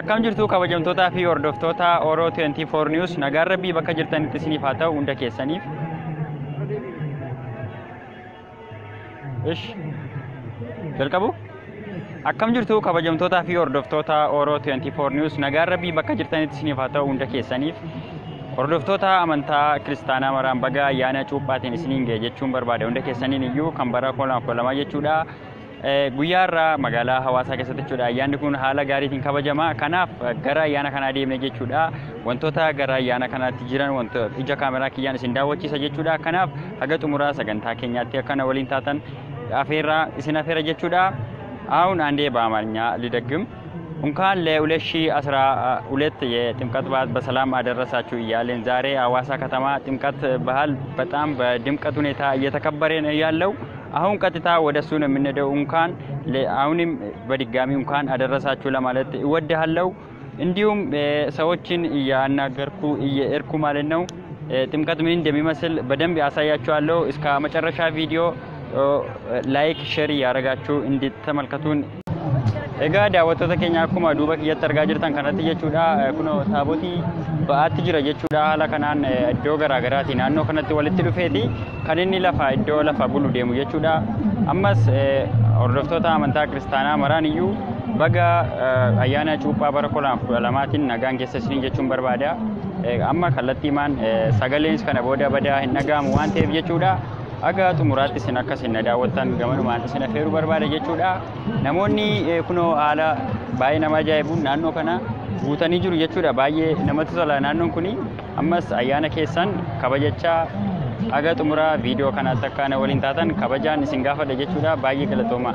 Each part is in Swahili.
Akkam jirtu kabajamtootaa fi hordoftoota Oro 24 News nagaan rabbii bakka jirtanitti isiniif haa ta'u hunda keessaniif. Jalqabu. Akkam jirtu kabajamtootaa fi hordoftoota Oro 24 News nagaan rabbii bakka jirtanitti isiniif haa ta'u hunda keessaniif. Hordoftoota amantaa kiristaanaa maraan baga ayyaana cuuphaatiin isiniin ga'e jechuun barbaada hunda keessaniin iyyuu kan bara 2012 jechuudha. Guyyaarraa magaalaa hawaasaa keessatti jechuudha. Ayyaanni kun haala gaariitiin kabajama. Kanaaf gara ayyaana kanaa deemne jechuudha. Wantoota gara ayyaana kanaatti jiran wantoota ija kaameraa kiyyaan isin daawwachiisa jechuudha. Kanaaf haga xumuraa sagantaa keenyaatti akkana waliin taatan isin afeera jechuudha. አሁን አንዴ በአማርኛ ልደግም እንኳን ለ2012 የጥምቀት በዓል በሰላም አደረሳችሁ እያለን ዛሬ ሐዋሳ ከተማ ጥምቀት በዓል በጣም በድምቀት ሁኔታ እየተከበረ ነው ያለው። አሁን ቀጥታ ወደሱ ነው የምንሄደው። እንኳን አሁንም በድጋሚ እንኳን አደረሳችሁ ለማለት እወድሃለሁ። እንዲሁም ሰዎችን ያናገርኩ እየርኩ ማለት ነው። ጥምቀት ምን እንደሚመስል በደንብ ያሳያችኋለሁ። እስከ መጨረሻ ቪዲዮ ላይክ ሼር ያረጋችሁ እንድትመለከቱን egaa daawwattoota keenya akkuma duuba kiyyatti argaa jirtan kanatti jechuudha kunoo taabotii ba'aatti jira jechuudha. Haala kanaan iddoo garaagaraati naannoo kanatti walitti dhufeeti kan inni iddoo lafa bulu deemu jechuudha. Ammas hordoftoota amantaa kiristaanaa maraan iyyuu baga ayyaana cuuphaa bara 2012tiin nagaan keessa isiniin jechuun barbaada. Amma kallattiimaan sagaleenis kana booda badaa hin dhaga'amu waan ta'eef jechuudha. Aga xumuraatti isin akka isin daawwattan gamanumaan isin afeeruu barbaada jechuudha. Namoonni kunoo haala baay'ee nama ajaa'ibuun naannoo kana guutanii jiru jechuudha. Baay'ee namatti tola naannoon kuni. Ammas ayyaana keessan kabajachaa aga xumuraa viidiyoo kanaatti akka waliin taatan kabajaan isin gaafadha jechuudha. Baay'ee galatooma.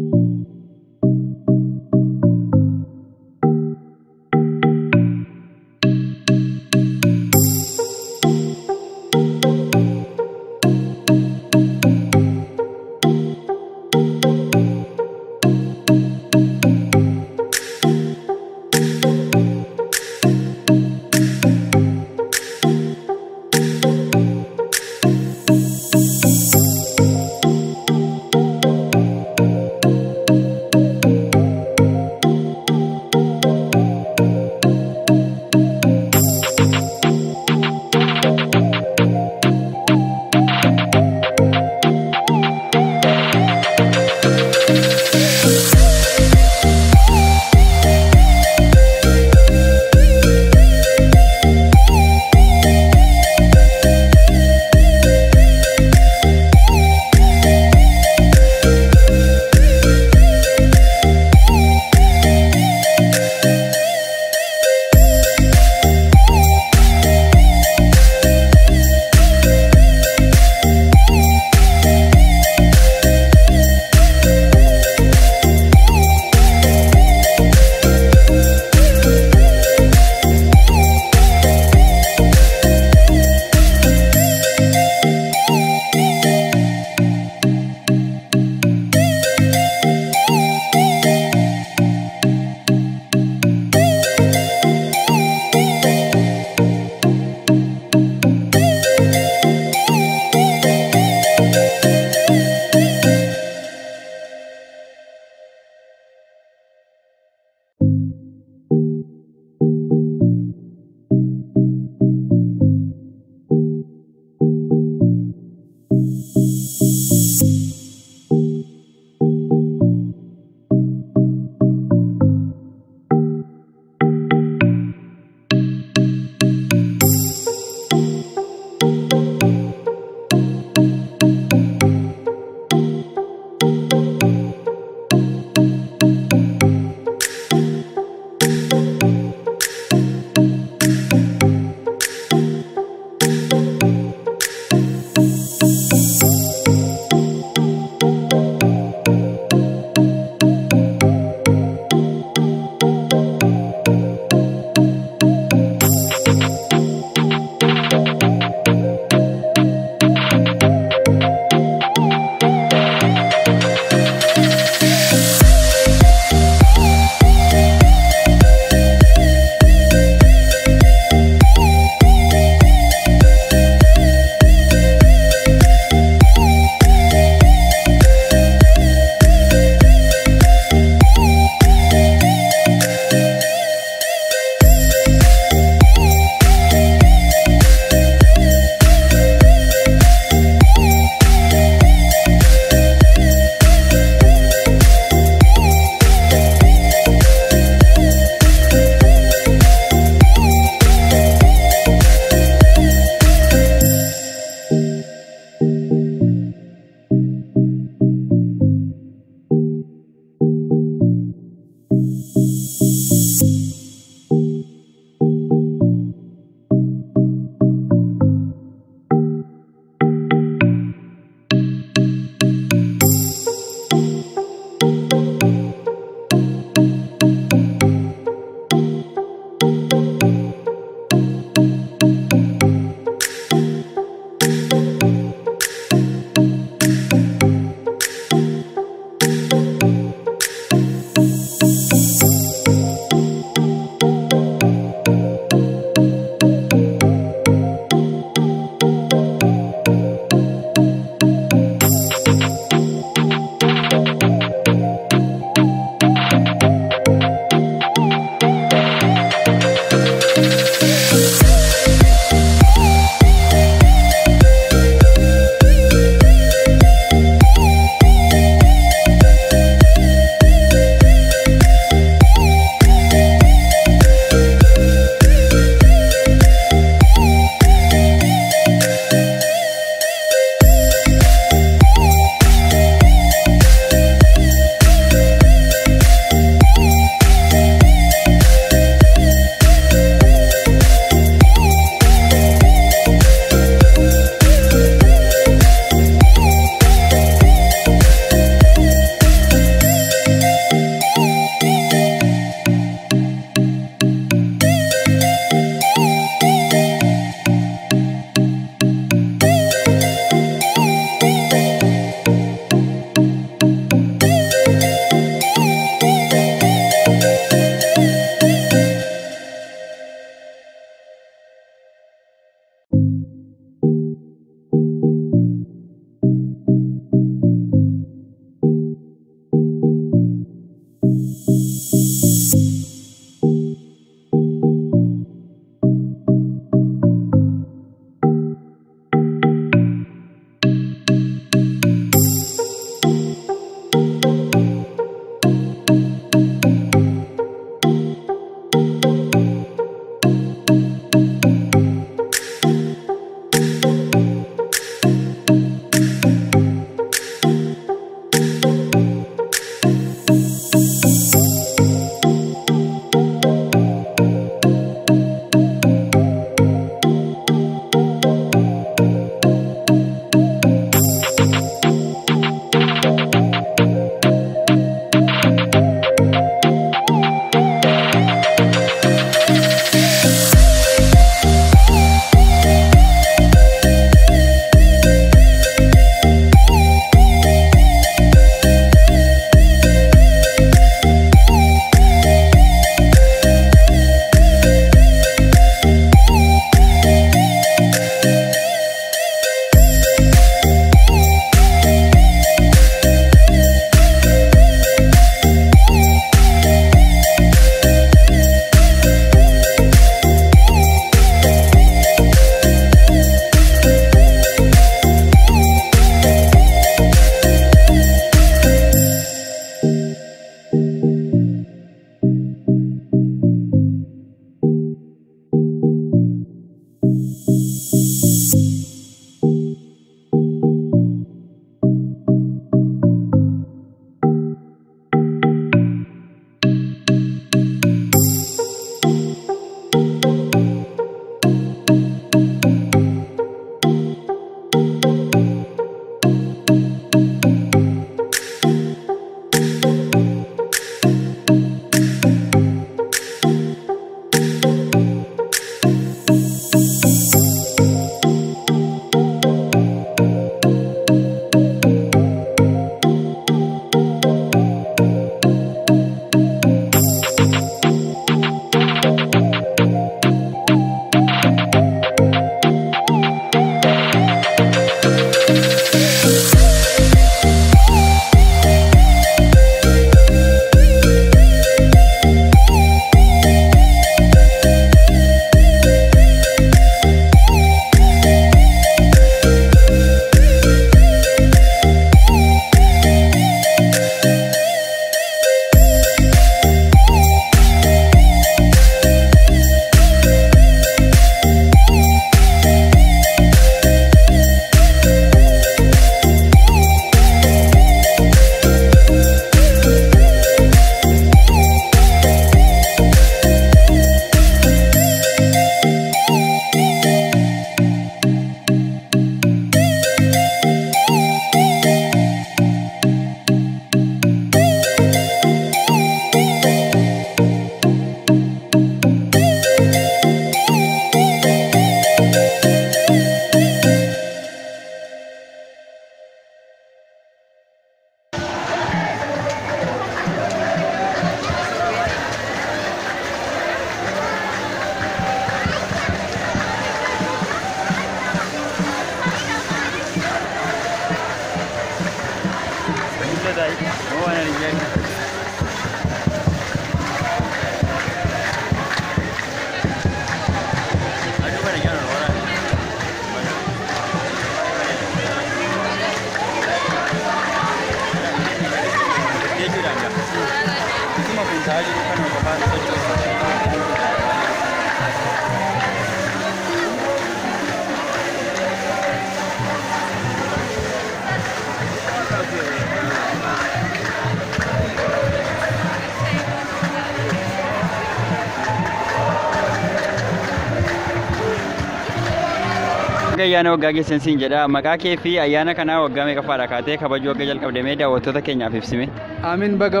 Baga ayyana waggaa geessansiin jedha. Maqaa kee fi ayyaana kanaa waggaa meeqa faadha kaatee kabajuu waggaa jalqabdamee daawwattoota keenyaaf ibsime. Amiin baga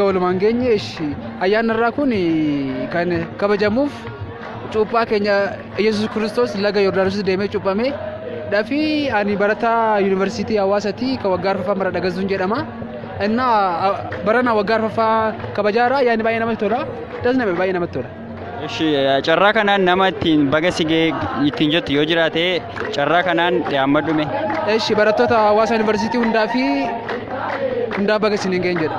walumaan geenye ayyaana irraa kun kan kabajamuuf cuuphaa keenya Yesuus Kiristoos laga Yordaanos deemee cuuphame dhafi ani barataa yuunivarsiitii Hawaasatii ka waggaa arfaffaa mara dhagazuun jedhama. Inna barana waggaa arfaffaa kabajaara ayyaanni baay'ee namatti tola. Dasname baay'ee namatti tola. Carraa kanaan nama ittiin baga sigee ittiin jettu yoo jiraate carraa kanaan yaammadhume. Barattoota Hawaasa yuunivarsiitii hundaa baga isiniin ga'een jedha.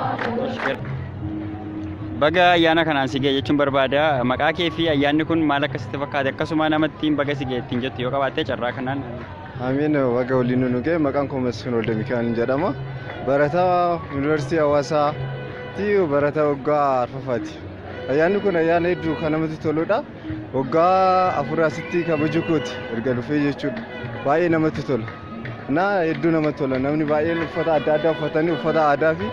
Baga ayyaana kanaan sigee jechuun barbaada. Maqaa kee fi ayyaanni kun maal akkasitti fakkaate akkasuma nama ittiin baga sigee ittiin jettu yoo qabaatte carraa kanaan. Amiin baga waliin nu ga'e maqaan koo Masfiin Waldamikaa'el jedhama. Barataa yuunivarsiitii Hawaasatii barataa waggaa arfaffaati. Ayyaanni kun ayyaana hedduu kan namatti toludha. Waggaa afur asitti kabajuu kooti erga dhufee jechuudha. Baay'ee namatti tola. Hedduu namatti tola. Namni baay'een uffata adda addaa uffatanii uffata aadaa fi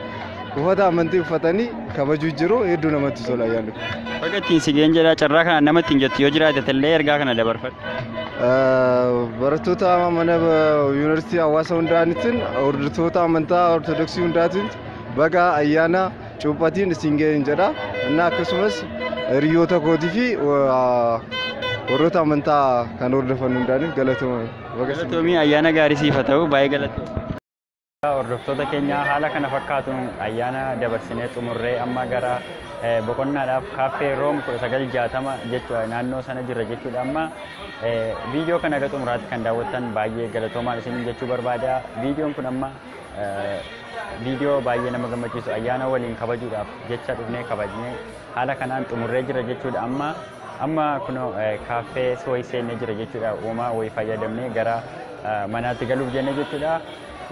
uffata amantii uffatanii kabajuu jiru hedduu namatti tola ayyaanni kun. Baga ittiin sigeen jedha carraa kana nama ittiin jettu yoo jiraate illee ergaa kana dabarfadhu. Barattoota mana yuunivarsiitii Hawaasa hundaaniitiin hordoftoota amantaa ortodoksii hundaatiin baga ayyaana cuuphatiin isin ga'een jedha. Akkasumas hiriyoota kootii fi warroota amantaa kan hordofan hundaaniif galatoomii. Galatoomii ayyaana gaarii siif haa ta'u baay'ee galatoomii. Hordoftoota keenya haala kana fakkaatuun ayyaana dabarsinee xumurree amma gara boqonnaadhaaf kaaffee Room 1960 jechuudha naannoo sana jirra jechuudha. Amma viidiyoo kana gara xumuraatti kan daawwattan baay'ee galatoomaa isiniin jechuu barbaada. Viidiyoon kun amma viidiyoo baay'ee nama gammachiisu ayyaana waliin kabajuudhaaf jecha dhufnee kabajnee haala kanaan xumurree jira jechuudha. Amma kunoo kaaffee sooyi seennee jira jechuudha. Uumaa wayii fayyadamnee gara manaatti galuuf jennee jechuudha.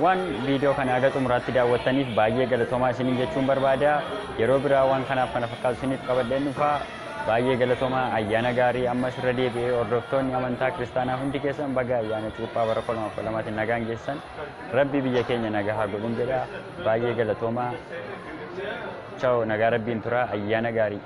Waan viidiyoo kana gara xumuraatti daawwattaniif baay'ee galatoomaa isiniin jechuun barbaada. Yeroo biraa waan kanaaf kana fakkaatu isiniif qabadheen dhufaa. Baay'ee galatoomaa ayyaana gaarii ammas irra deebi'ee hordoftoonni amantaa kiristaanaa hundi keessan baga ayyaana cuuphaa bara 2012 nagaan geessan rabbi biyya keenya nagaa haa godhun jedha. Baay'ee galatoomaa. Ciao nagaa rabbiin tura ayyaana gaarii.